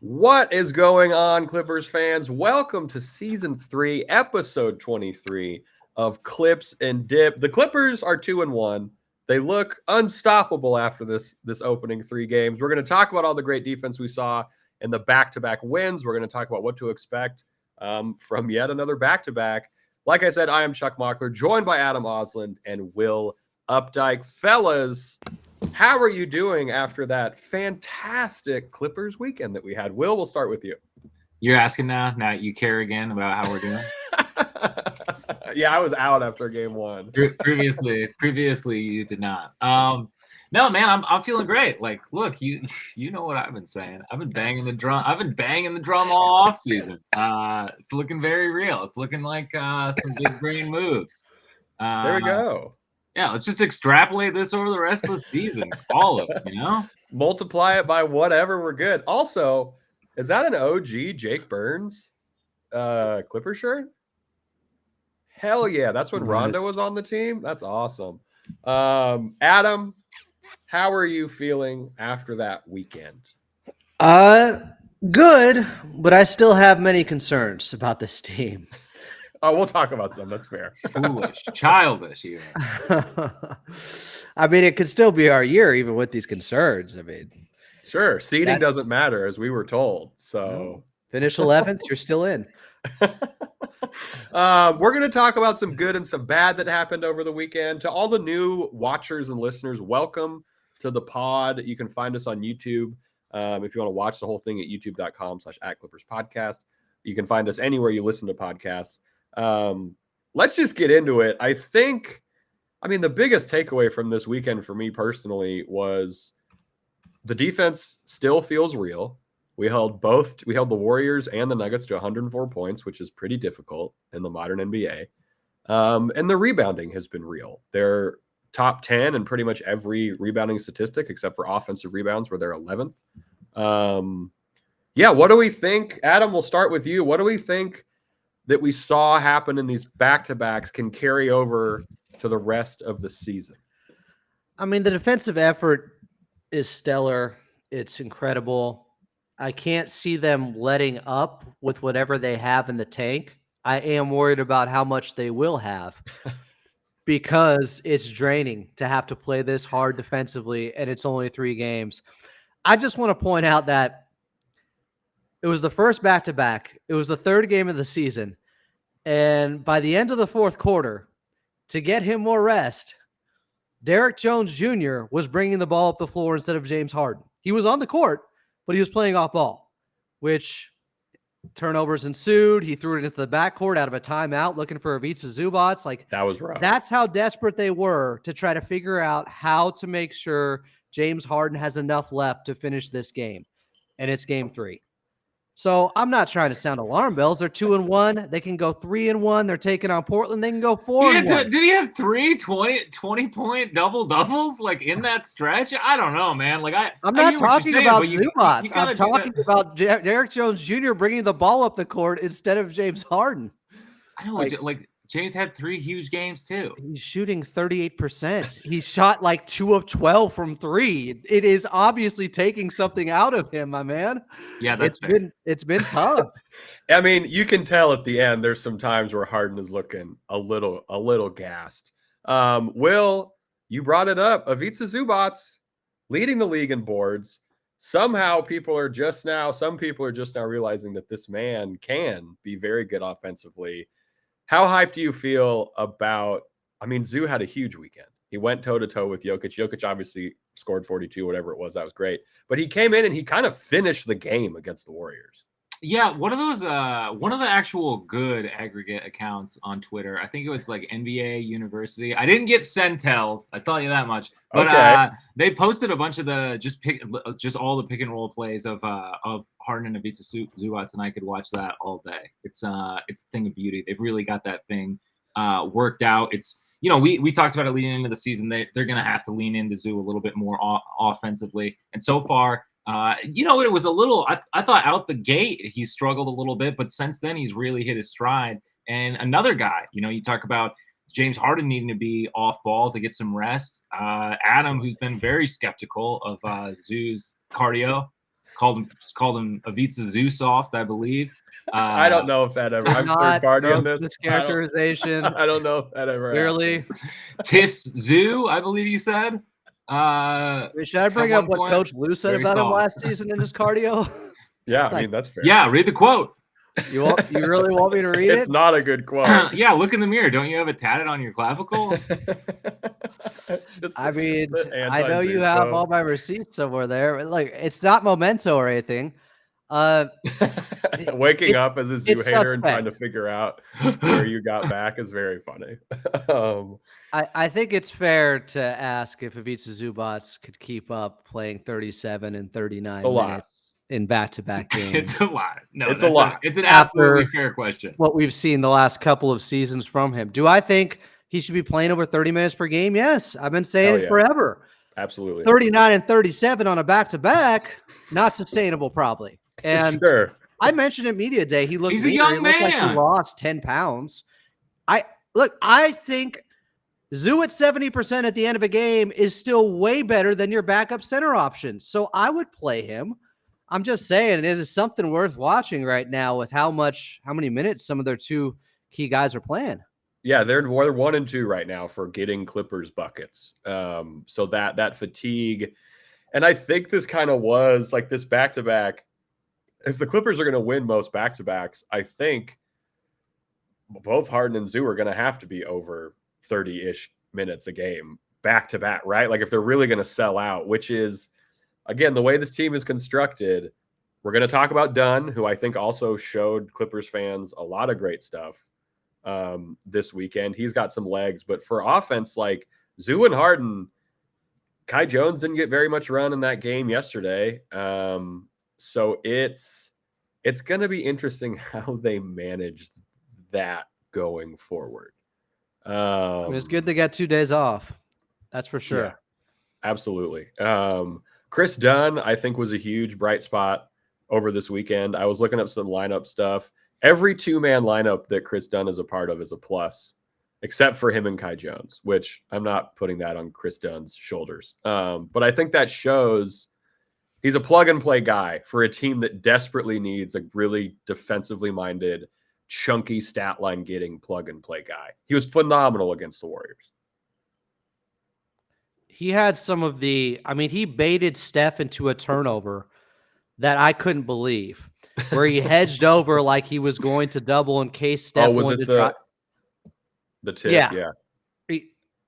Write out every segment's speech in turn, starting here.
What is going on, Clippers fans? Welcome to Season 3, Episode 23 of Clips and Dip. The Clippers are 2-1. They look unstoppable after this opening 3 games. We're going to talk about all the great defense we saw in the back-to-back wins. We're going to talk about what to expect from yet another back-to-back. Like I said, I am Chuck Mockler, joined by Adam Osland and Will Updike. Fellas, how are you doing after that fantastic Clippers weekend that we had? Will, we'll start with you. You're asking now? Now you care again about how we're doing? Yeah, I was out after game one. Previously, you did not. No, man, I'm feeling great. Like, look, you know what I've been saying. I've been banging the drum. I've been banging the drum all off season. It's looking very real. It's looking like some big brain moves. There we go. Yeah, let's just extrapolate this over the rest of the season. All of it, Multiply it by whatever, we're good. Also, is that an OG Jake Burns Clipper shirt? Hell yeah. That's when Rondo was on the team. That's awesome. Adam, how are you feeling after that weekend? Good, but I still have many concerns about this team. Oh, we'll talk about some. That's fair. Foolish, childish, even. I mean, it could still be our year, even with these concerns. I mean, sure. Seeding doesn't matter, as we were told. So finish 11th, you're still in. We're going to talk about some good and some bad that happened over the weekend. To all the new watchers and listeners, welcome to the pod. You can find us on YouTube. If you want to watch the whole thing at youtube.com/@ClippersPodcast. You can find us anywhere you listen to podcasts. Let's just get into it. I mean, the biggest takeaway from this weekend for me personally was the defense still feels real. We held the Warriors and the Nuggets to 104 points, which is pretty difficult in the modern NBA. And the rebounding has been real. They're top 10 in pretty much every rebounding statistic, except for offensive rebounds, where they're 11th. Yeah, what do we think? Adam, we'll start with you. What do we think that we saw happen in these back-to-backs can carry over to the rest of the season? I mean, the defensive effort is stellar. It's incredible. I can't see them letting up with whatever they have in the tank. I am worried about how much they will have because it's draining to have to play this hard defensively, and it's only 3 games. I just want to point out that it was the first back-to-back. It was the 3rd game of the season. And by the end of the 4th quarter, to get him more rest, Derrick Jones Jr. was bringing the ball up the floor instead of James Harden. He was on the court, but he was playing off ball, which turnovers ensued. He threw it into the backcourt out of a timeout looking for Ivica Zubac. Like, that was rough. That's how desperate they were to try to figure out how to make sure James Harden has enough left to finish this game. And it's game 3. So I'm not trying to sound alarm bells. They're 2-1. They can go 3-1. They're taking on Portland. They can go 4-1. Did he have 3 20-point double-doubles like in that stretch? I don't know, man. Like I'm not talking about Zubac. I'm talking about Derrick Jones Jr. bringing the ball up the court instead of James Harden. I know, like James had 3 huge games too. He's shooting 38%. He shot like 2 of 12 from 3. It is obviously taking something out of him, my man. Yeah, that's fair. It's been tough. I mean, you can tell at the end there's some times where Harden is looking a little gassed. Will, you brought it up. Ivica Zubac leading the league in boards. Somehow some people are just now realizing that this man can be very good offensively. How hyped do you feel about, I mean, Zoo had a huge weekend. He went toe-to-toe with Jokic. Jokic obviously scored 42, whatever it was. That was great. But he came in and he kind of finished the game against the Warriors. Yeah, one of the actual good aggregate accounts on Twitter. I think it was like NBA University. I didn't get Centelled, I tell you that much. But okay. They posted a bunch of the just all the pick and roll plays of Harden and Ivica Zubac, and I could watch that all day. It's a thing of beauty. They've really got that thing worked out. It's, you know, we talked about it leading into the season. They're going to have to lean into Zoo a little bit more offensively, and so far. You know, it was a little, I thought out the gate, he struggled a little bit, but since then he's really hit his stride. And another guy, you know, you talk about James Harden needing to be off ball to get some rest. Adam, who's been very skeptical of Zoo's cardio called him Ivica Zubac, I believe. I don't know if that ever. I'm third party in this. Mischaracterization. I don't know if that ever Clearly. happened. Tis Zoo, I believe you said. Should I bring up what Coach Lou said about him last season in his cardio? Yeah, I mean, that's fair. Yeah, read the quote. You really want me to read it? It's not a good quote. Yeah, look in the mirror. Don't you have it tatted on your clavicle? I mean, I know you have all my receipts somewhere there. But like, it's not memento or anything. Waking up as a Zoo hater suspect. and trying to figure out where you got back is very funny. I think it's fair to ask if Ivica Zubac could keep up playing 37 and 39 minutes in back-to-back games. It's a lot. No, it's a lot. It's an absolutely fair question. What we've seen the last couple of seasons from him. Do I think he should be playing over 30 minutes per game? Yes. I've been saying it forever. Absolutely. 39 and 37 on a back-to-back, not sustainable probably. And sure. I mentioned at Media Day, he's a young man. Like he lost 10 pounds. I think Zoo at 70% at the end of a game is still way better than your backup center option. So I would play him. I'm just saying, it is something worth watching right now with how many minutes some of their two key guys are playing. Yeah, they're 1 and 2 right now for getting Clippers buckets. So that fatigue, and I think this kind of was like this back-to-back. If the Clippers are going to win most back-to-backs, I think both Harden and Zoo are going to have to be over 30-ish minutes a game back-to-back, right? Like if they're really going to sell out, which is, again, the way this team is constructed. We're going to talk about Dunn, who I think also showed Clippers fans a lot of great stuff this weekend. He's got some legs, but for offense, like Zoo and Harden, Kai Jones didn't get very much run in that game yesterday. So it's going to be interesting how they manage that going forward. It's good to get 2 days off. That's for sure. Yeah, absolutely. Kriss Dun, I think, was a huge bright spot over this weekend. I was looking up some lineup stuff. Every 2-man lineup that Kriss Dun is a part of is a plus, except for him and Kai Jones, which I'm not putting that on Kriss Dunn's shoulders. But I think that shows he's a plug-and-play guy for a team that desperately needs a really defensively minded, chunky stat line getting plug-and-play guy. He was phenomenal against the Warriors. He had he baited Steph into a turnover that I couldn't believe, where he hedged over like he was going to double in case Steph wanted to try. The tip, yeah.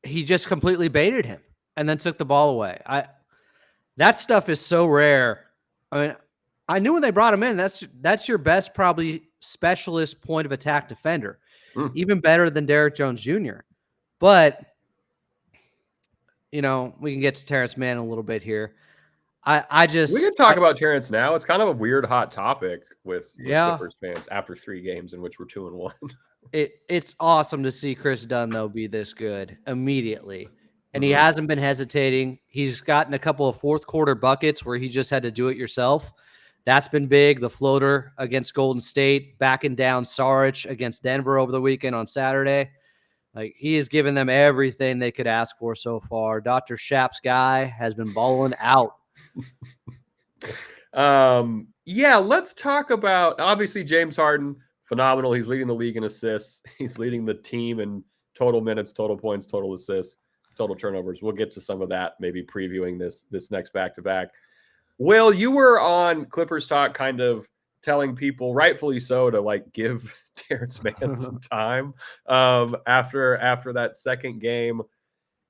He just completely baited him and then took the ball away. That stuff is so rare. I mean, I knew when they brought him in, that's your best probably specialist point of attack defender, even better than Derrick Jones Jr. But we can get to Terance Mann in a little bit here. We can talk about Terance now. It's kind of a weird hot topic with Clippers fans after 3 games in which we're 2-1. It's awesome to see Kriss Dun though be this good immediately. And he hasn't been hesitating. He's gotten a couple of fourth quarter buckets where he just had to do it yourself. That's been big. The floater against Golden State, backing down Saric against Denver over the weekend on Saturday. Like, he has given them everything they could ask for so far. Dr. Shap's guy has been balling out. Let's talk about, obviously, James Harden, phenomenal. He's leading the league in assists. He's leading the team in total minutes, total points, total assists, total turnovers. We'll get to some of that, maybe previewing this next back-to-back. Will, you were on Clippers Talk kind of telling people, rightfully so, to like give Terance Mann some time after that second game.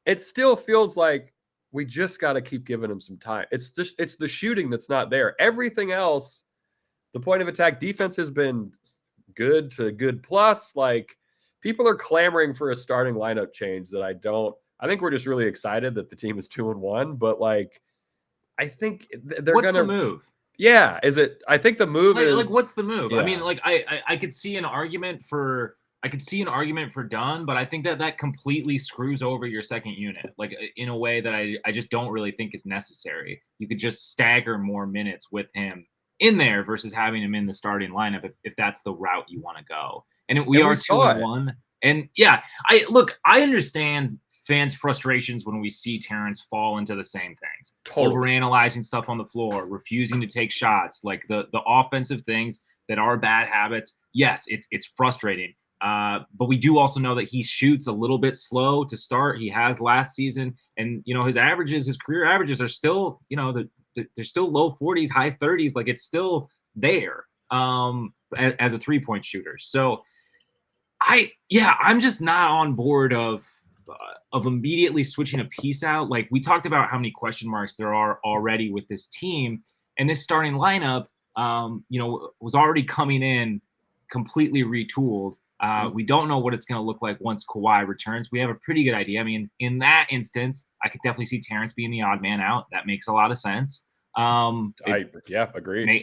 It still feels like we just got to keep giving him some time. It's the shooting that's not there. Everything else, the point of attack defense has been good to good plus. Like, people are clamoring for a starting lineup change that I think we're just really excited that the team is 2-1, but like, I think they're What's the move? Yeah, I think the move is like, what's the move? Yeah. I mean, like, I could see an argument for Dunn, but I think that completely screws over your second unit, like in a way that I just don't really think is necessary. You could just stagger more minutes with him in there versus having him in the starting lineup if that's the route you want to go. And we are 2-1. And yeah, I understand fans' frustrations when we see Terance fall into the same things. Totally. Overanalyzing stuff on the floor, refusing to take shots, like the offensive things that are bad habits. Yes, it's frustrating. But we do also know that he shoots a little bit slow to start. He has last season, and his averages, his career averages are still, they're still low 40s, high 30s. Like it's still there as a 3-point shooter. So I'm just not on board of immediately switching a piece out. Like we talked about how many question marks there are already with this team, and this starting lineup, was already coming in completely retooled. We don't know what it's going to look like once Kawhi returns. We have a pretty good idea. I mean, in that instance, I could definitely see Terance being the odd man out. That makes a lot of sense. Agree.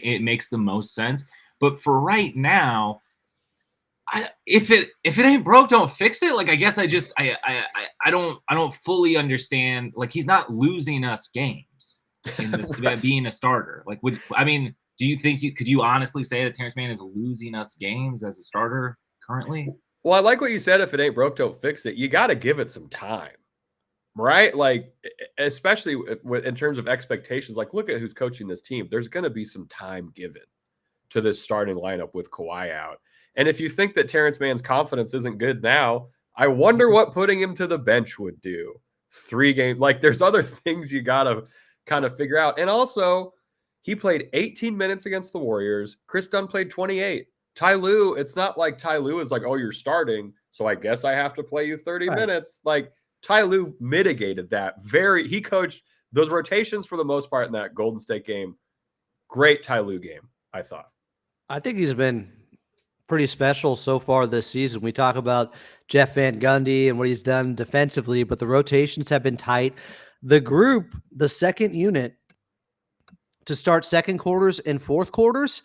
It makes the most sense. But for right now, if it ain't broke, don't fix it. Like I guess I don't fully understand. Like he's not losing us games in this being a starter. Like do you think could you honestly say that Terance Mann is losing us games as a starter currently? Well, I like what you said. If it ain't broke, don't fix it. You got to give it some time, right? Like, especially in terms of expectations. Like, look at who's coaching this team. There's going to be some time given to this starting lineup with Kawhi out. And if you think that Terance Mann's confidence isn't good now, I wonder what putting him to the bench would do. 3 games. Like, there's other things you got to kind of figure out. And also, he played 18 minutes against the Warriors. Kriss Dun played 28. Ty Lue, it's not like Ty Lue is like, oh, you're starting, so I guess I have to play you 30 minutes. Like, Ty Lue mitigated that. He coached those rotations for the most part in that Golden State game. Great Ty Lue game, I thought. I think he's been pretty special so far this season. We talk about Jeff Van Gundy and what he's done defensively, but the rotations have been tight. The group, the second unit to start second quarters and fourth quarters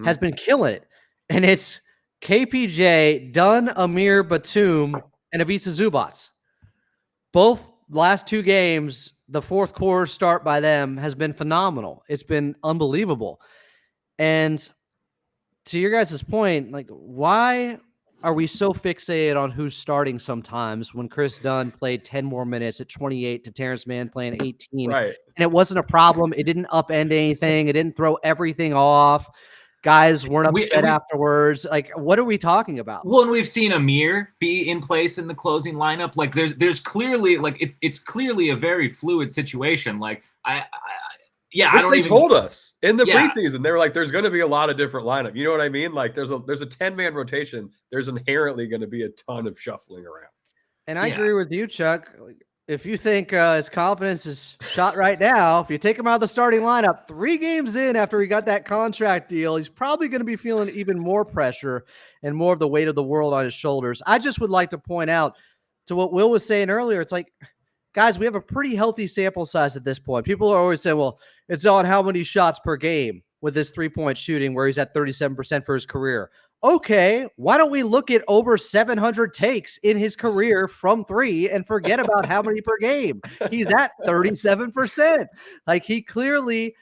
has been killing it. And it's KPJ, Dunn, Amir, Batum, and Ivica Zubac. Both last 2 games, the fourth quarter start by them has been phenomenal. It's been unbelievable. And to your guys' point, like, why are we so fixated on who's starting sometimes when Kriss Dun played 10 more minutes at 28 to Terance Mann playing 18? Right. And it wasn't a problem. It didn't upend anything. It didn't throw everything off. Guys weren't upset afterwards. Like, what are we talking about? Well, and we've seen Amir be in place in the closing lineup. Like, there's clearly, like, it's clearly a very fluid situation. Like, They told us in the preseason. They were like, there's going to be a lot of different lineup. You know what I mean? Like, there's a 10-man rotation. There's inherently going to be a ton of shuffling around. And I agree with you, Chuck. If you think his confidence is shot right now, if you take him out of the starting lineup 3 games in after he got that contract deal, he's probably going to be feeling even more pressure and more of the weight of the world on his shoulders. I just would like to point out to what Will was saying earlier. It's like, guys, we have a pretty healthy sample size at this point. People are always saying, well, it's on how many shots per game with this 3-point shooting where he's at 37% for his career. Okay, why don't we look at over 700 takes in his career from 3 and forget about how many per game? He's at 37%. Like, he clearly,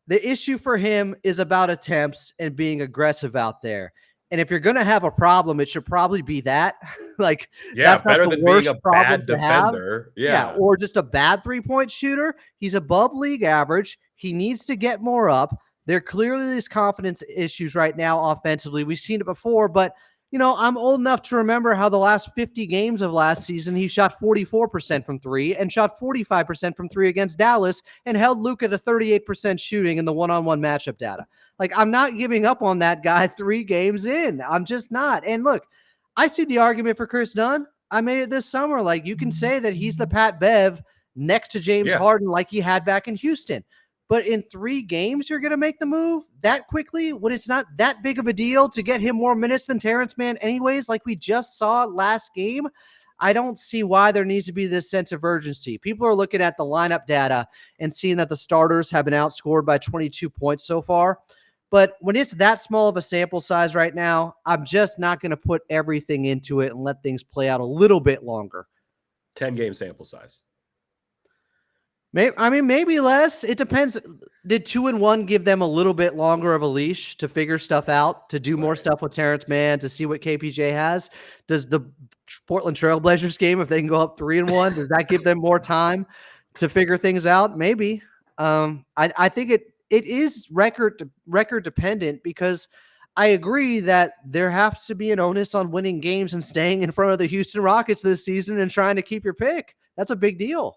the issue for him is about attempts and being aggressive out there. And if you're going to have a problem, it should probably be that. Like, that's better not the than worst being a problem bad to have. defender. Yeah, or just a bad 3-point shooter. He's above league average. He needs to get more up. There are clearly these confidence issues right now offensively. We've seen it before, but I'm old enough to remember how the last 50 games of last season, he shot 44% from 3 and shot 45% from 3 against Dallas and held Luka to 38% shooting in the one-on-one matchup data. Like, I'm not giving up on that guy 3 games in. I'm just not. And look, I see the argument for Kriss Dun. I made it this summer. Like, you can say that he's the Pat Bev next to James Harden like he had back in Houston. But in 3 games, you're going to make the move that quickly when it's not that big of a deal to get him more minutes than Terance Mann anyways, like we just saw last game. I don't see why there needs to be this sense of urgency. People are looking at the lineup data and seeing that the starters have been outscored by 22 points so far. But when it's that small of a sample size right now, I'm just not going to put everything into it and let things play out a little bit longer. 10-game sample size. Maybe less. It depends. Did 2 and 1 give them a little bit longer of a leash to figure stuff out, to do more stuff with Terance Mann, to see what KPJ has? Does the Portland Trailblazers game if they can go up 3-1? Does that give them more time to figure things out? Maybe. I think it is record dependent, because I agree that there has to be an onus on winning games and staying in front of the Houston Rockets this season and trying to keep your pick. That's a big deal.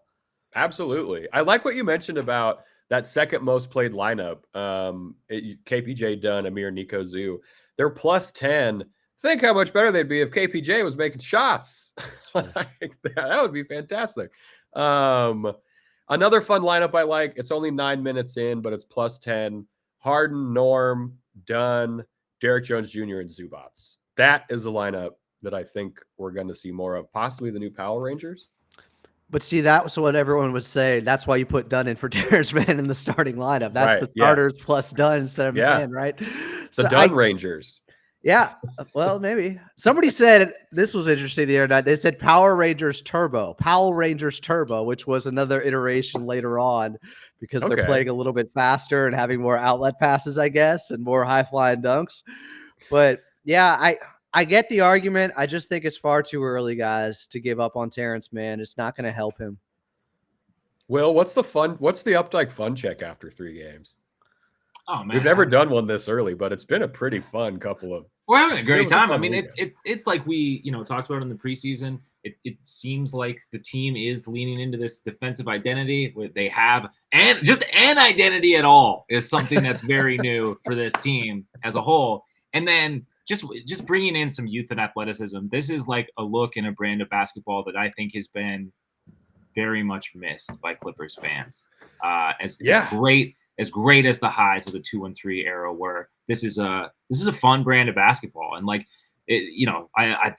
Absolutely. I like what you mentioned about that second most played lineup. KPJ, Dunn, Amir, Nico, Zoo. They're plus 10. Think how much better they'd be if KPJ was making shots. That would be fantastic. Another fun lineup I like. It's only 9 minutes in, but it's plus 10. Harden, Norm, Dunn, Derek Jones Jr., and Zubac. That is a lineup that I think we're going to see more of, possibly the new Power Rangers. But see, that's what everyone would say. That's why you put Dunn in for Terance Mann in the starting lineup. That's right, the starters plus Dunn instead of Mann, right? The Dunn Rangers. Yeah, well, maybe. Somebody said, this was interesting the other night, they said Power Rangers Turbo, which was another iteration later on, because they're playing a little bit faster and having more outlet passes, I guess, and more high-flying dunks. But yeah, I get the argument. I just think it's far too early, guys, to give up on Terance Mann. It's not going to help him. Will, what's the Updike fun check after 3 games? Oh man, we've never done one this early, but it's been a pretty fun couple of. We're having a great time. I mean, it's like we talked about in the preseason. It seems like the team is leaning into this defensive identity. They have and just an identity at all is something that's very new for this team as a whole. And then just bringing in some youth and athleticism. This is like a look and a brand of basketball that I think has been very much missed by Clippers fans. As great as the highs of the 2-3 era were, this is a fun brand of basketball. And like I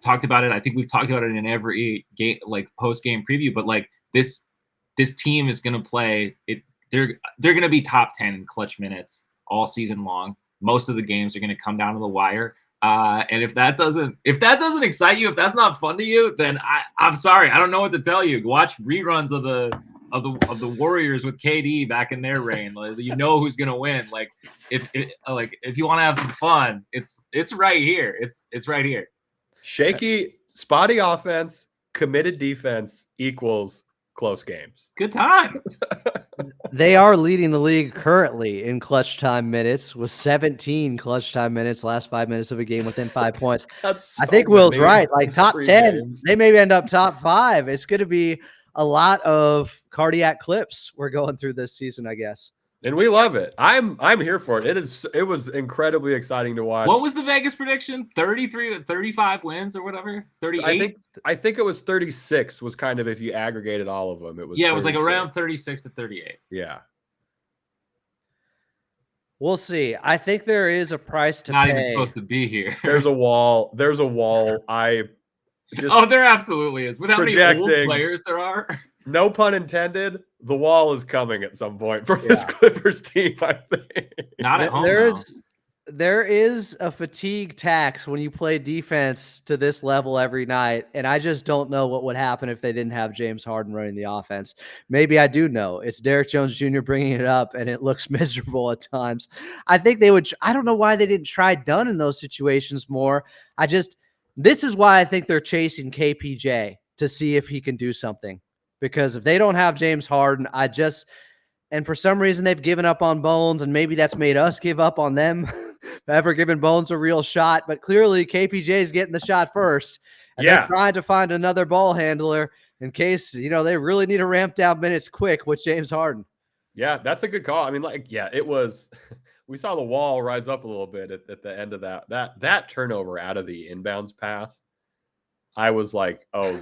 talked about it. I think we've talked about it in every game, like post game preview. But like this team is going to play it. They're going to be top 10 in clutch minutes all season long. Most of the games are going to come down to the wire. And if that doesn't excite you, if that's not fun to you, then I'm sorry. I don't know what to tell you. Watch reruns of the Warriors with KD back in their reign. You know who's gonna win. Like if you want to have some fun, it's right here. It's right here. Shaky, spotty offense, committed defense equals close games. Good time. They are leading the league currently in clutch time minutes with 17 clutch time minutes, last 5 minutes of a game within 5 points. I think Will's right. Like top 10, games. They maybe end up top 5. It's going to be a lot of cardiac clips we're going through this season, I guess. And we love it. I'm here for it. It was incredibly exciting to watch. What was the Vegas prediction? 35 wins or whatever? 38? I think it was 36 was kind of if you aggregated all of them. It was 36. It was like around 36 to 38. Yeah. We'll see. I think there is a price to Not pay. even supposed to be here. There's a wall. There absolutely is. With how many old players there are. No pun intended. The wall is coming at some point for this Clippers team, I think. Not at home. There is a fatigue tax when you play defense to this level every night, and I just don't know what would happen if they didn't have James Harden running the offense. Maybe I do know. It's Derek Jones Jr. bringing it up, and it looks miserable at times. I think they would. I don't know why they didn't try Dunn in those situations more. This is why I think they're chasing KPJ to see if he can do something. Because if they don't have James Harden, and for some reason they've given up on Bones, and maybe that's made us give up on them ever giving Bones a real shot. But clearly KPJ is getting the shot first. And they're trying to find another ball handler in case, they really need to ramp down minutes quick with James Harden. Yeah, that's a good call. I mean, it was – we saw the wall rise up a little bit at the end of that turnover out of the inbounds pass. I was like, oh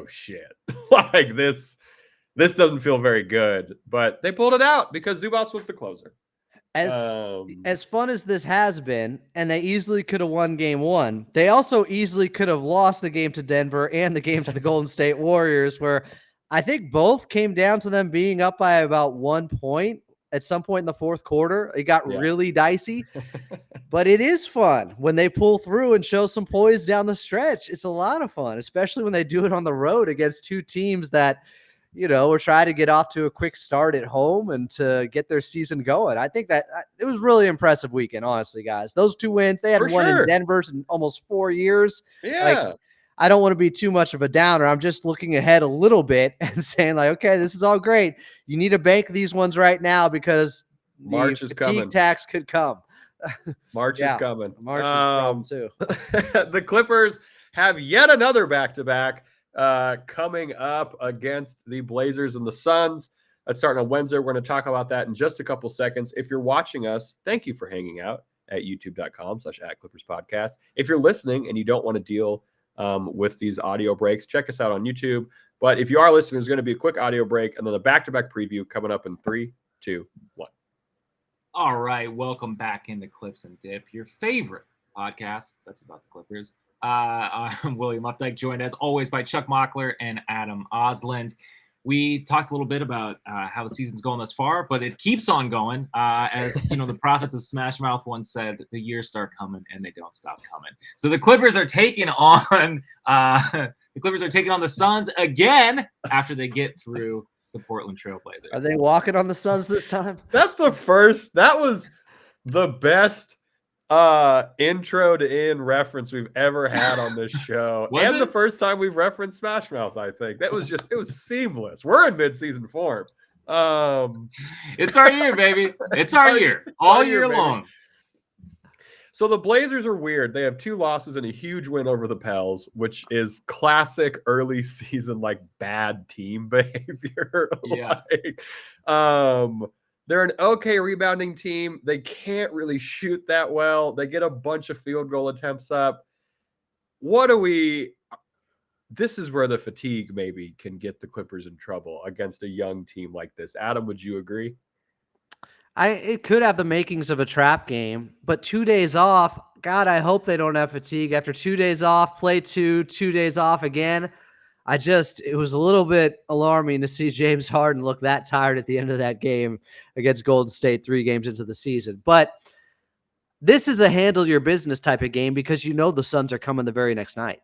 shit. Like this doesn't feel very good, but they pulled it out because Zubac was the closer. As fun as this has been, and they easily could have won game 1, they also easily could have lost the game to Denver and the game to the Golden State Warriors, where I think both came down to them being up by about 1 point at some point in the fourth quarter. It got really dicey, but it is fun when they pull through and show some poise down the stretch. It's a lot of fun, especially when they do it on the road against two teams that, we're trying to get off to a quick start at home and to get their season going. I think that it was really impressive weekend, honestly, guys. Those 2 wins, they hadn't For won sure. in Denver in almost 4 years. Yeah. I don't want to be too much of a downer. I'm just looking ahead a little bit and saying like, okay, this is all great. You need to bank these ones right now because March the is fatigue coming. tax could come. March is coming. March is a problem too. The Clippers have yet another back-to-back coming up against the Blazers and the Suns. That's starting on Wednesday. We're going to talk about that in just a couple seconds. If you're watching us, thank you for hanging out at youtube.com/@ClippersPodcast. If you're listening and you don't want to deal with these audio breaks, check us out on YouTube. But if you are listening, there's going to be a quick audio break and then a back-to-back preview coming up in 3, 2, 1. All right, welcome back into Clips and Dip, your favorite podcast that's about the Clippers. I'm William Updike, joined as always by Chuck Mockler and Adam Osland. We talked a little bit about how the season's going thus far, but it keeps on going. As the prophets of Smash Mouth once said, the years start coming and they don't stop coming. So the Clippers are taking on the Suns again after they get through the Portland Trailblazers. Are they walking on the Suns this time? That was the best intro to in reference we've ever had on this show. The first time we've referenced Smash Mouth, I think. It was seamless. We're in mid-season form. It's our year, baby. It's our year. All year long. So the Blazers are weird. They have 2 losses and a huge win over the Pels, which is classic early season, like bad team behavior. Yeah. They're an okay rebounding team. They can't really shoot that well. They get a bunch of field goal attempts up. This is where the fatigue maybe can get the Clippers in trouble against a young team like this. Adam, would you agree? It could have the makings of a trap game, but 2 days off. God, I hope they don't have fatigue after 2 days off, play 2 days off again. It was a little bit alarming to see James Harden look that tired at the end of that game against Golden State 3 games into the season. But this is a handle your business type of game because the Suns are coming the very next night.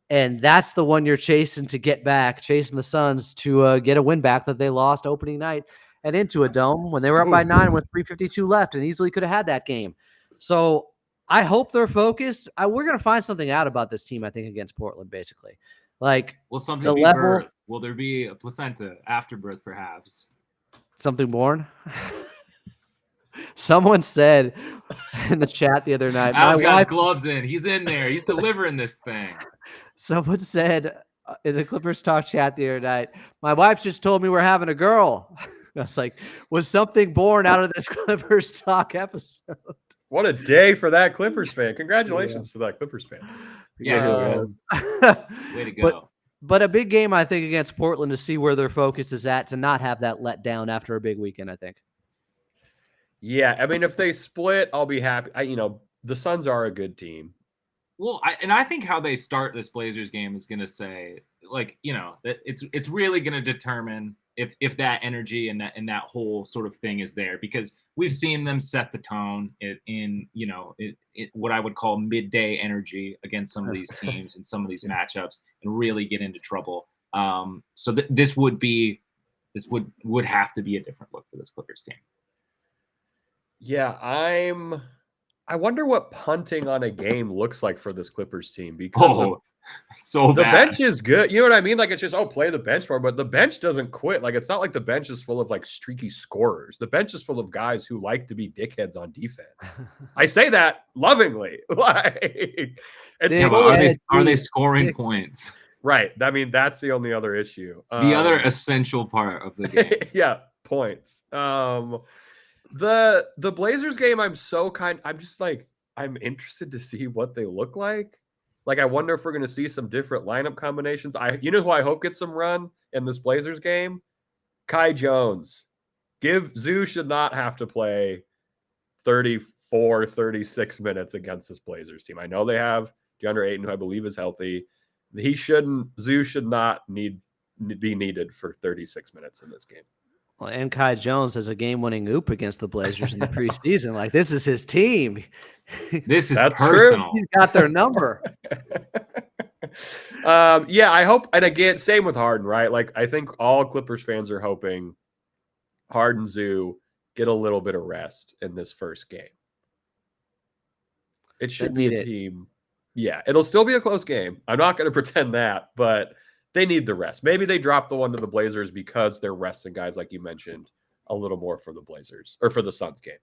And that's the one you're chasing to get back, chasing the Suns to get a win back that they lost opening night and into a dome when they were up by 9 with 3:52 left and easily could have had that game. So I hope they're focused. We're going to find something out about this team, I think, against Portland, basically. Will something be birthed? Will there be a placenta after birth, perhaps? Something born? Someone said in the chat the other night. Adam's got his gloves in. He's in there. He's delivering this thing. Someone said in the Clippers Talk chat the other night, my wife just told me we're having a girl. I was like, was something born out of this Clippers Talk episode? What a day for that Clippers fan. Congratulations to that Clippers fan. Yeah, way to go. But a big game, I think, against Portland to see where their focus is at, to not have that let down after a big weekend, I think. Yeah, I mean, if they split, I'll be happy. The Suns are a good team. Well, I think how they start this Blazers game is going to say, that it's really going to determine if that energy and that whole sort of thing is there, because we've seen them set the tone in what I would call midday energy against some of these teams and some of these matchups and really get into trouble. So this would have to be a different look for this Clippers team. Yeah, I wonder what punting on a game looks like for this Clippers team, because the bench is good. You know what I mean? Like, it's just, play the bench more, but the bench doesn't quit. Like, it's not like the bench is full of streaky scorers. The bench is full of guys who like to be dickheads on defense. I say that lovingly. Are they scoring points? Right. I mean, that's the only other issue. The other essential part of the game. Yeah, points. The Blazers game, I'm interested to see what they look like. I wonder if we're going to see some different lineup combinations. Who I hope gets some run in this Blazers game? Kai Jones. Zoo should not have to play 34, 36 minutes against this Blazers team. I know they have DeAndre Ayton, who I believe is healthy. Zoo should not be needed for 36 minutes in this game. Well, and Kai Jones has a game-winning oop against the Blazers in the preseason. This is his team. That's personal. He's got their number. Yeah, I hope, and again, same with Harden, right? Like, I think all Clippers fans are hoping Harden Zoo get a little bit of rest in this first game. It should be a team. Yeah, it'll still be a close game. I'm not going to pretend that, but they need the rest. Maybe they drop the one to the Blazers because they're resting guys, like you mentioned, a little more for the Blazers or for the Suns game.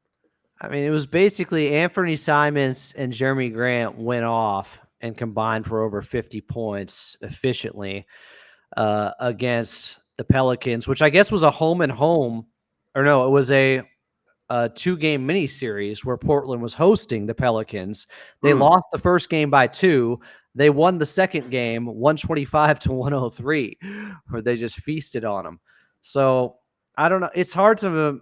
I mean, it was basically Anthony Simons and Jeremy Grant went off and combined for over 50 points efficiently against the Pelicans, which I guess was a home and home, or no, it was a 2-game mini series where Portland was hosting the Pelicans. They lost the first game by 2. They won the second game 125-103, where they just feasted on them. So I don't know. It's hard to,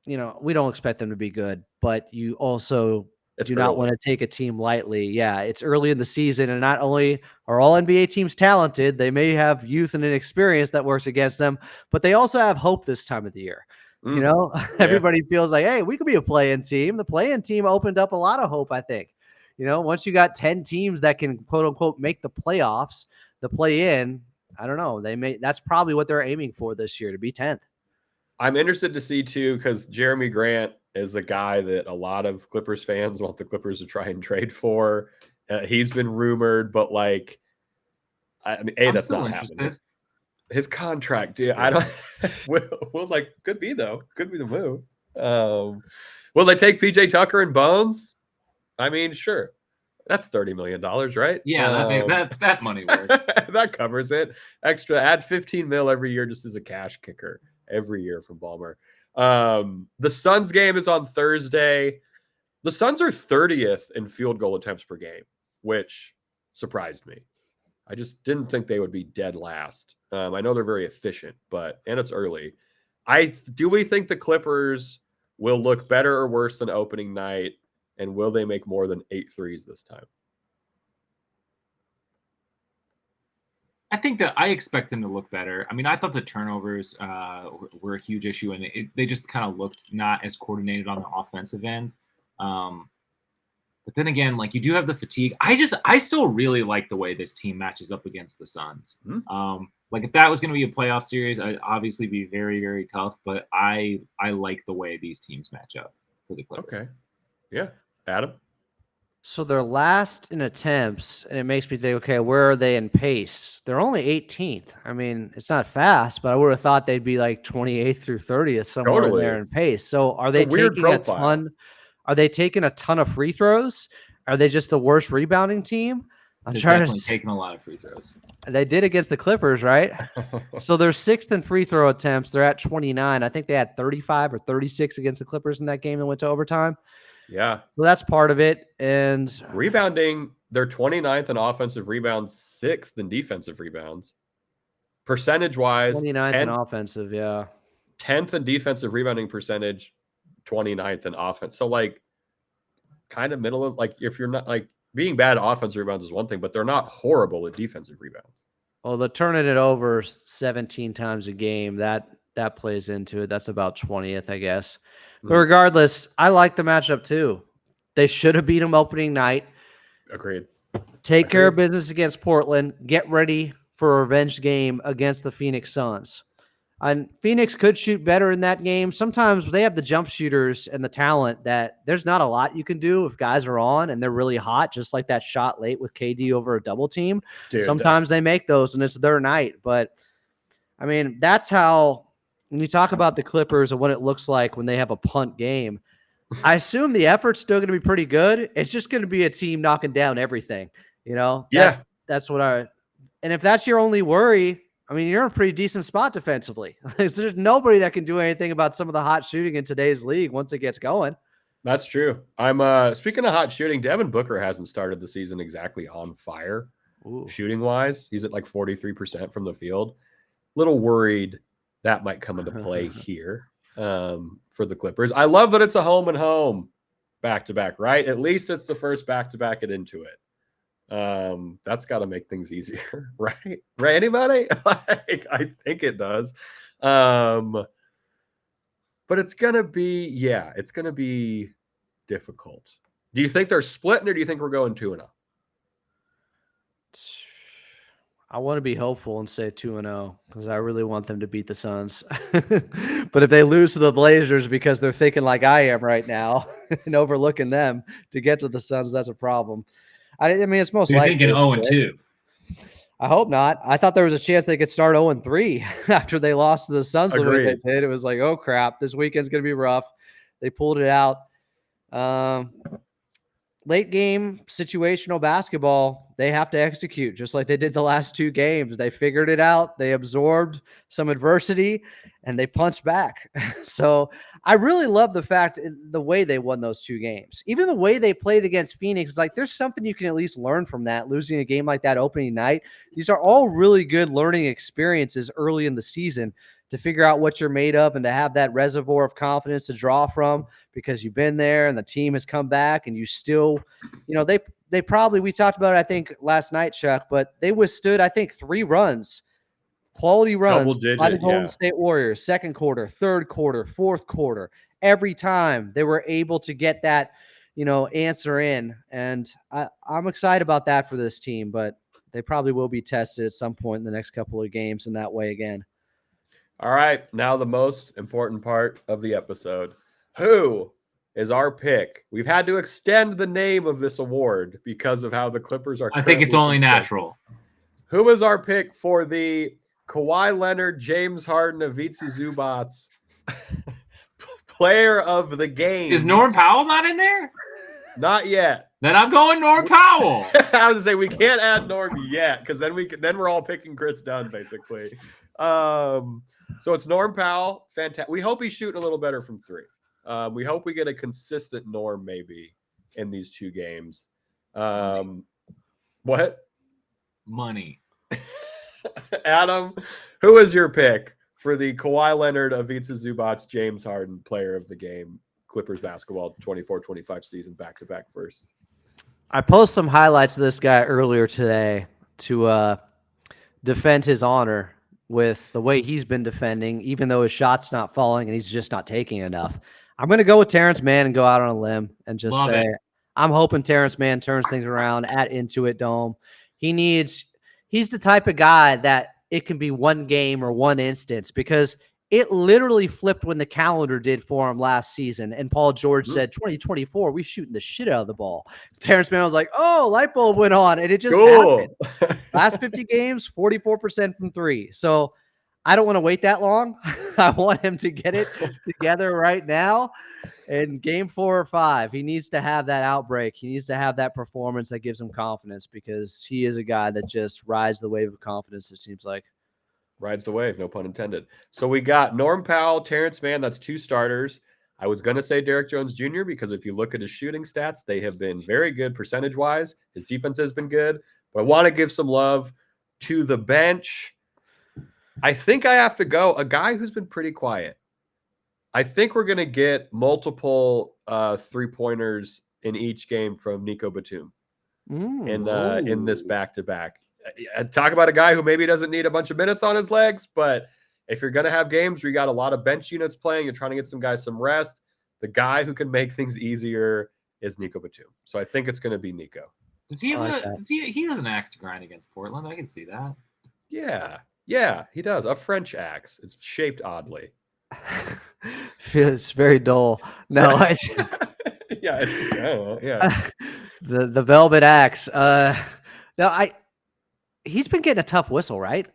we don't expect them to be good, but you also do not want to take a team lightly. Yeah, it's early in the season, and not only are all NBA teams talented, they may have youth and inexperience that works against them, but they also have hope this time of the year. Everybody feels like, hey, we could be a play-in team. The play-in team opened up a lot of hope, I think. Once you got 10 teams that can quote unquote make the playoffs, the play-in, I don't know. That's probably what they're aiming for this year, to be 10th. I'm interested to see too, because Jeremy Grant is a guy that a lot of Clippers fans want the Clippers to try and trade for. He's been rumored, but like, I mean, that's not happening. His contract, dude. Yeah. I don't. Will's like, could be though. Could be the move. Will they take PJ Tucker and Bones? I mean, sure. That's $30 million, right? Yeah, that money works. That covers it. Extra, add 15 mil every year just as a cash kicker every year from Ballmer. The Suns game is on Thursday. The Suns are 30th in field goal attempts per game, which surprised me. I just didn't think they would be dead last. I know they're very efficient, and it's early. Do we think the Clippers will look better or worse than opening night? And will they make more than 8 threes this time? I think that I expect them to look better. I mean, I thought the turnovers were a huge issue, and they just kind of looked not as coordinated on the offensive end. But then again, like, you do have the fatigue. I still really like the way this team matches up against the Suns. Mm-hmm. Like, if that was going to be a playoff series, I'd obviously be very, very tough. But I like the way these teams match up for the Clippers. Okay. Yeah. Adam? So they're last in attempts, and it makes me think, okay, where are they in pace? They're only 18th. I mean, it's not fast, but I would have thought they'd be like 28th through 30th somewhere in there in pace. So are they taking a ton? Are they taking a ton of free throws? Are they just the worst rebounding team? They're definitely taking a lot of free throws. They did against the Clippers, right? So they're 6th in free throw attempts. They're at 29. I think they had 35 or 36 against the Clippers in that game that went to overtime. Yeah. So that's part of it. And rebounding, they're 29th in offensive rebounds, 6th in defensive rebounds. Percentage-wise, 29th in offensive, yeah. 10th in defensive rebounding percentage, 29th in offense. So, like, kind of middle of, like, if you're not, like, being bad at offensive rebounds is one thing, but they're not horrible at defensive rebounds. Well, they're turning it over 17 times a game. That plays into it. That's about 20th, I guess. But regardless, I like the matchup too. They should have beat them opening night. Agreed. Take care of business against Portland. Get ready for a revenge game against the Phoenix Suns. And Phoenix could shoot better in that game. Sometimes they have the jump shooters and the talent that there's not a lot you can do if guys are on and they're really hot, just like that shot late with KD over a double team. Dude, sometimes they make those and it's their night. But, I mean, that's how – when you talk about the Clippers and what it looks like when they have a punt game, I assume the effort's still going to be pretty good. It's just going to be a team knocking down everything, That's what and if that's your only worry, I mean, you're in a pretty decent spot defensively. There's nobody that can do anything about some of the hot shooting in today's league once it gets going. That's true. I'm speaking of hot shooting, Devin Booker hasn't started the season exactly on fire shooting wise. He's at like 43% from the field. Little worried that might come into play here for the Clippers. I love that it's a home and home back-to-back, right? At least it's the first back-to-back at Intuit. That's got to make things easier, right? Right, anybody? I think it does. But it's going to be difficult. Do you think they're splitting or do you think we're going 2-0? I want to be hopeful and say 2-0 because I really want them to beat the Suns. But if they lose to the Blazers because they're thinking like I am right now and overlooking them to get to the Suns, that's a problem. I mean, it's most You're likely. thinking 0-2. I hope not. I thought there was a chance they could start 0-3 after they lost to the Suns the way they Agreed. did. It was like, oh crap, this weekend's going to be rough. They pulled it out. Late game situational basketball, they have to execute just like they did the last two games. They figured it out. They absorbed some adversity and they punched back. So I really love the fact the way they won those two games, even the way they played against Phoenix. Like there's something you can at least learn from that. Losing a game like that opening night. These are all really good learning experiences early in the season to figure out what you're made of and to have that reservoir of confidence to draw from because you've been there and the team has come back and you still, they probably, we talked about it, I think last night, Chuck, but they withstood, I think 3 runs, quality runs by the Golden State Warriors, second quarter, third quarter, fourth quarter. Every time they were able to get that, answer in. And I'm excited about that for this team, but they probably will be tested at some point in the next couple of games in that way again. All right, now the most important part of the episode. Who is our pick? We've had to extend the name of this award because of how the Clippers are. I think it's only natural. Who is our pick for the Kawhi Leonard, James Harden, Ivica Zubac player of the game? Is Norm Powell not in there? Not yet. Then I'm going Norm Powell. I was gonna say we can't add Norm yet because then we're all picking Kriss Dun basically. So it's Norm Powell. Fantastic. We hope he's shooting a little better from 3. We hope we get a consistent Norm maybe in these 2 games. What? Money. Adam, who is your pick for the Kawhi Leonard, Ivica Zubac, James Harden player of the game, Clippers basketball 24-25 season back-to-back first? I posted some highlights of this guy earlier today to defend his honor with the way he's been defending, even though his shot's not falling and he's just not taking enough. I'm going to go with Terance Mann and go out on a limb and just I'm hoping Terance Mann turns things around at Intuit Dome. He's the type of guy that it can be one game or one instance because it literally flipped when the calendar did for him last season. And Paul George said, 2024, we shooting the shit out of the ball. Terance Mann was like, oh, light bulb went on. And it just happened. Last 50 games, 44% from 3. So I don't want to wait that long. I want him to get it together right now. In game 4 or 5, he needs to have that outbreak. He needs to have that performance that gives him confidence because he is a guy that just rides the wave of confidence, it seems like. Rides the wave, no pun intended. So we got Norm Powell, Terance Mann. That's 2 starters. I was going to say Derrick Jones Jr. because if you look at his shooting stats, they have been very good percentage-wise. His defense has been good. But I want to give some love to the bench. I think I have to go a guy who's been pretty quiet. I think we're going to get multiple 3-pointers in each game from Nico Batum in this back-to-back. Talk about a guy who maybe doesn't need a bunch of minutes on his legs, but if you're going to have games where you got a lot of bench units playing, you're trying to get some guys some rest, the guy who can make things easier is Nico Batum. So I think it's going to be Nico. Does he have he has an axe to grind against Portland? I can see that. Yeah, he does. A French axe. It's shaped oddly. It's very dull. No, yeah. The velvet axe. He's been getting a tough whistle, right?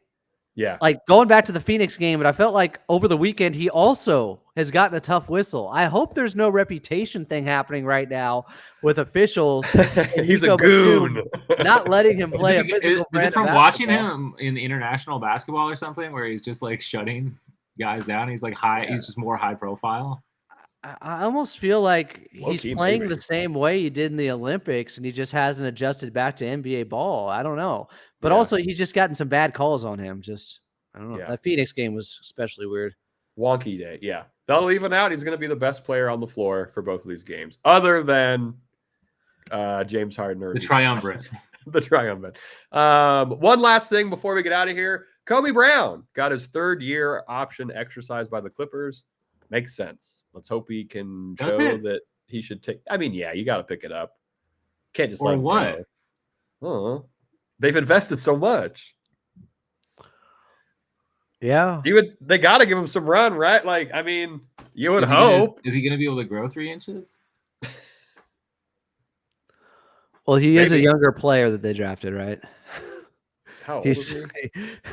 Yeah. Like going back to the Phoenix game, but I felt like over the weekend he also has gotten a tough whistle. I hope there's no reputation thing happening right now with officials. He's a goon. Not letting him play a physical brand. Is it from watching him in international basketball or something where he's just like shutting guys down? He's like high. Yeah. He's just more high profile. I almost feel like he's playing the same way he did in the Olympics, and he just hasn't adjusted back to NBA ball. I don't know. But also, he's just gotten some bad calls on him. I don't know. Yeah. That Phoenix game was especially weird. Wonky day, yeah. That'll even out. He's going to be the best player on the floor for both of these games, other than James Harden. Or the triumvirate. The triumvirate. One last thing before we get out of here. Kobe Brown got his 3rd-year option exercised by the Clippers. Makes sense. Let's hope he can show that he should take. I mean, yeah, you got to pick it up. Can't just let him go. They've invested so much. Yeah. They got to give him some run, right? Like, I mean, you would Is hope. Is he going to be able to grow 3 inches? Well, he is a Maybe. younger player that they drafted, right? How old is he?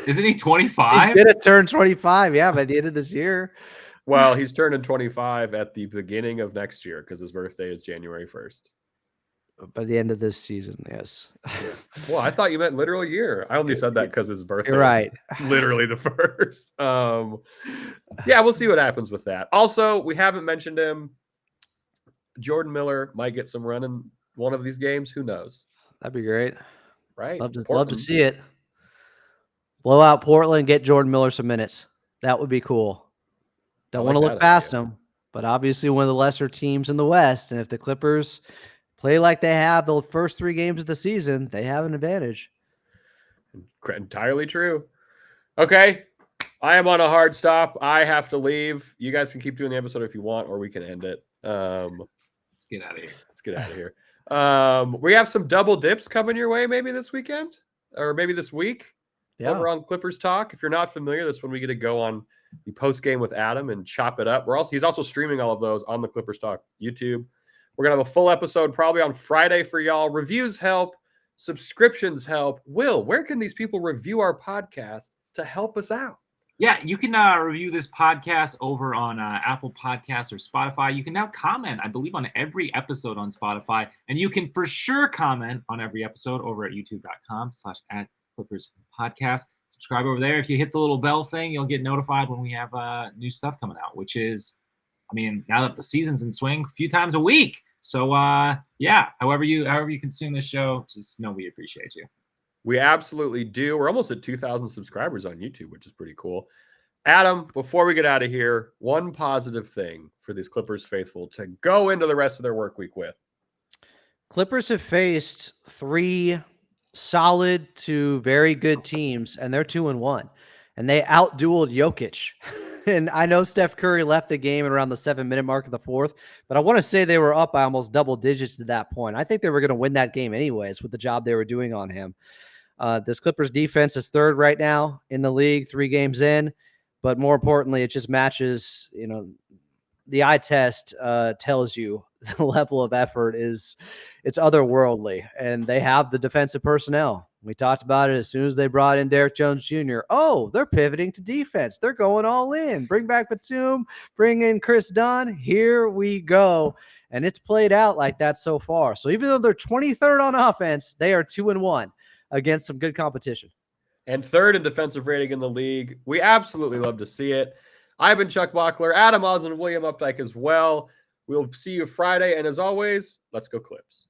Isn't he 25? He's going to turn 25, yeah, by the end of this year. Well, he's turning 25 at the beginning of next year because his birthday is January 1st. By the end of this season, yes. Yeah. Well, I thought you meant literal year. I only said that because his birthday You're right. is literally the 1st. Yeah, we'll see what happens with that. Also, we haven't mentioned him. Jordan Miller might get some run in one of these games. Who knows? That'd be great. Right? Love to Portland. see it. Blow out Portland, get Jordan Miller some minutes. That would be cool. Don't want to look past them, but obviously one of the lesser teams in the West. And if the Clippers play like they have the first 3 games of the season, they have an advantage. Entirely true. Okay. I am on a hard stop. I have to leave. You guys can keep doing the episode if you want, or we can end it. Let's get out of here. Let's get out of here. We have some double dips coming your way maybe this weekend or maybe this week over on Clippers Talk. If you're not familiar, that's when we get to go on the post game with Adam and chop it up. He's also streaming all of those on the Clippers Talk YouTube. We're going to have a full episode probably on Friday for y'all. Reviews help. Subscriptions help. Will, where can these people review our podcast to help us out? Yeah, you can review this podcast over on Apple Podcasts or Spotify. You can now comment, I believe, on every episode on Spotify. And you can for sure comment on every episode over at youtube.com/@ClippersPodcast. Subscribe over there. If you hit the little bell thing, you'll get notified when we have new stuff coming out, which is, I mean, now that the season's in swing, a few times a week. So, yeah, however you consume this show, just know we appreciate you. We absolutely do. We're almost at 2,000 subscribers on YouTube, which is pretty cool. Adam, before we get out of here, one positive thing for these Clippers faithful to go into the rest of their work week with. Clippers have faced 3 solid to very good teams, and they're 2-1. And they outdueled Jokic. And I know Steph Curry left the game at around the 7-minute mark of the 4th, but I want to say they were up by almost double digits to that point. I think they were going to win that game anyways with the job they were doing on him. This Clippers defense is 3rd right now in the league, 3 games in, but more importantly, it just matches, the eye test tells you the level of effort it's otherworldly, and they have the defensive personnel. We talked about it as soon as they brought in Derrick Jones Jr. Oh, they're pivoting to defense. They're going all in. Bring back Batum, bring in Kriss Dun. Here we go. And it's played out like that so far. So even though they're 23rd on offense, they are 2-1 against some good competition. And 3rd in defensive rating in the league. We absolutely love to see it. I've been Chuck Bockler, Adam Oz, and William Updike as well. We'll see you Friday. And as always, let's go Clips.